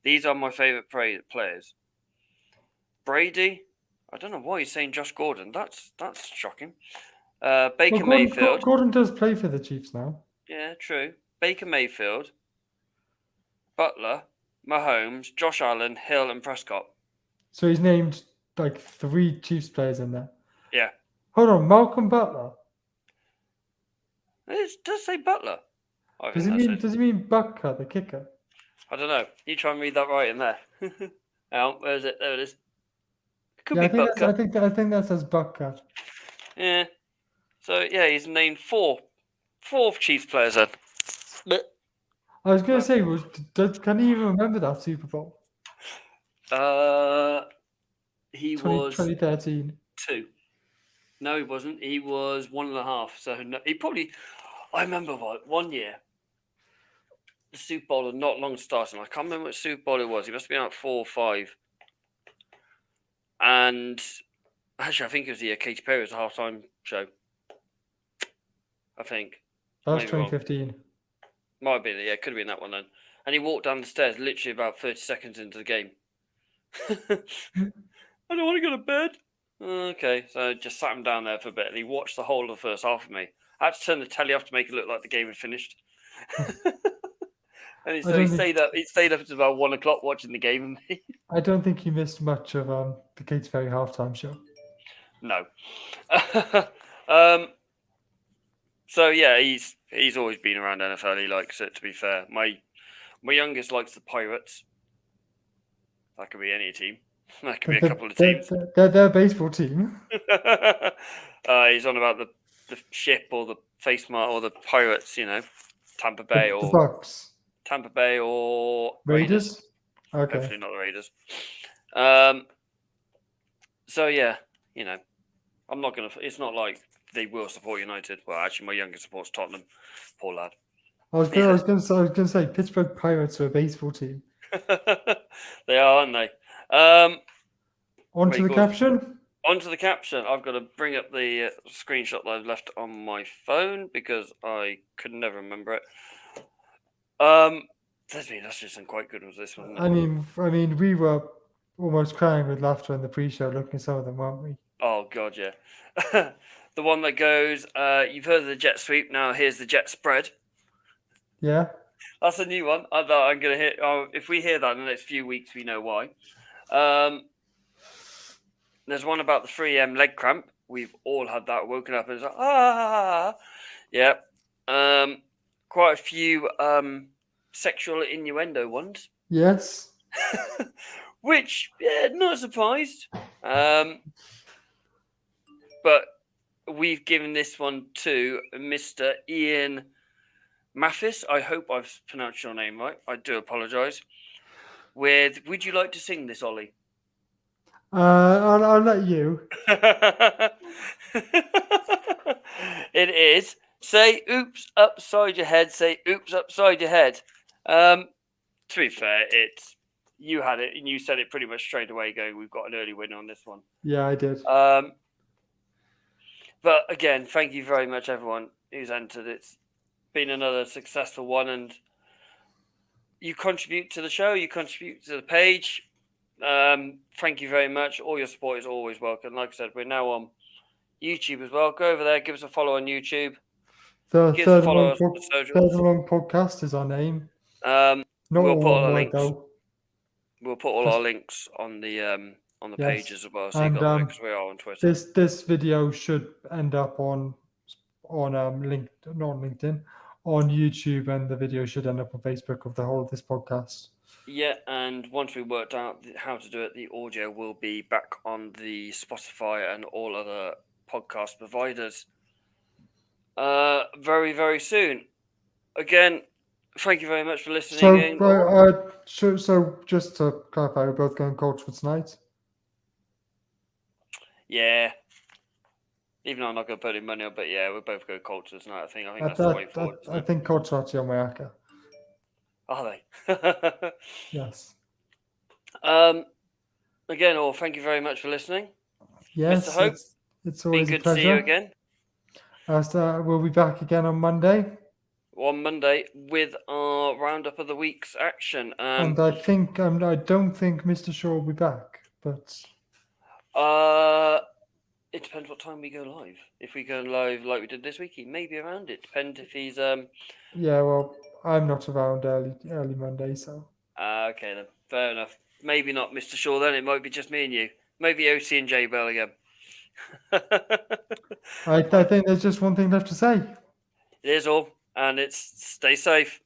These are my favourite players. Brady. I don't know why he's saying Josh Gordon. That's shocking. Baker Mayfield. Gordon does play for the Chiefs now. Yeah, true. Baker Mayfield, Butler, Mahomes, Josh Allen, Hill, and Prescott. So he's named like 3 Chiefs players in there. Yeah. Hold on, Malcolm Butler. It does say Butler. Does he mean Butker, the kicker? I don't know. You try and read that right in there. Where is it? There it is. It could be Butker. I think that says Butker. Yeah. So yeah, he's named 4 Chiefs players then. I was going to say, can you even remember that Super Bowl? He was 2013. 2. No, he wasn't. He was 1.5. So no, he probably. I remember one year. The Super Bowl had not long started. I can't remember which Super Bowl it was. He must have been out 4 or 5. And actually, I think it was the year Katy Perry was the halftime show. I think. That was 2015. Might have been, yeah, could have been that one then. And he walked down the stairs literally about 30 seconds into the game. I don't want to go to bed. Okay, so I just sat him down there for a bit and he watched the whole of the first half of me. I had to turn the telly off to make it look like the game had finished. And so he stayed up until about 1 o'clock watching the game with me. I don't think he missed much of the Katy Perry halftime show. No. So yeah, he's always been around NFL. He likes it, to be fair. My youngest likes the Pirates. That could be any team. That could be a couple of teams. They're their baseball team. He's on about the ship or the face mask or the Pirates, Tampa Bay or the Bucks. Tampa Bay or Raiders. Okay. Hopefully not the Raiders. So yeah, I'm not gonna. It's not like they will support United. Well, actually, my youngest supports Tottenham. Poor lad. I was going to say Pittsburgh Pirates are a baseball team. They are, aren't they? Onto the caption. Onto the caption. I've got to bring up the screenshot that I've left on my phone because I could never remember it. That's just quite good. Was this one? I mean, we were almost crying with laughter in the pre-show looking at some of them, weren't we? Oh God, yeah. The one that goes, you've heard of the jet sweep. Now here's the jet spread. Yeah. That's a new one. I'm gonna hear. If we hear that in the next few weeks, we know why. There's one about the 3M leg cramp. We've all had that. Woken up and it's like, yeah. Quite a few sexual innuendo ones. Yes. Which, not surprised. But we've given this one to Mr. Ian Mathis. I hope I've pronounced your name right. I do apologise. Would you like to sing this, Ollie? I'll let you. It is. Say oops upside your head. Say oops upside your head. To be fair, you had it and you said it pretty much straight away. Going, we've got an early win on this one. Yeah, I did. But again, thank you very much, everyone who's entered. It's been another successful one, and you contribute to the show. You contribute to the page. Thank you very much. All your support is always welcome. Like I said, we're now on YouTube as well. Go over there, give us a follow on YouTube. The Third Long Podcast is our name. We'll put all our links on the on the Yes. page as well. So you And got that because we are on Twitter. this video should end up on link, not LinkedIn, on YouTube, and the video should end up on Facebook of the whole of this podcast. Yeah, and once we worked out how to do it, the audio will be back on the Spotify and all other podcast providers very, very soon. Again, thank you very much for listening. So just to clarify, we're both going Colts for tonight. Yeah. Even though I'm not going to put any money on, but yeah, we'll both go Colts tonight. I think that's the way forward. I think Colts are actually on my acca. Are they? Yes. Again, thank you very much for listening. Yes, Mr. Hope, it's always been a good to see you pleasure. again. We'll be back again on Monday. On Monday with our roundup of the week's action. And I think I don't think Mr. Shaw will be back, but it depends what time we go live. If we go live like we did this week, he may be around. It depends if he's yeah, well, I'm not around early Monday, so okay then, fair enough. Maybe not Mr. Shaw then. It might be just me and you. Maybe OC and J Bell again. I think there's just one thing left to say. It is all, and it's stay safe.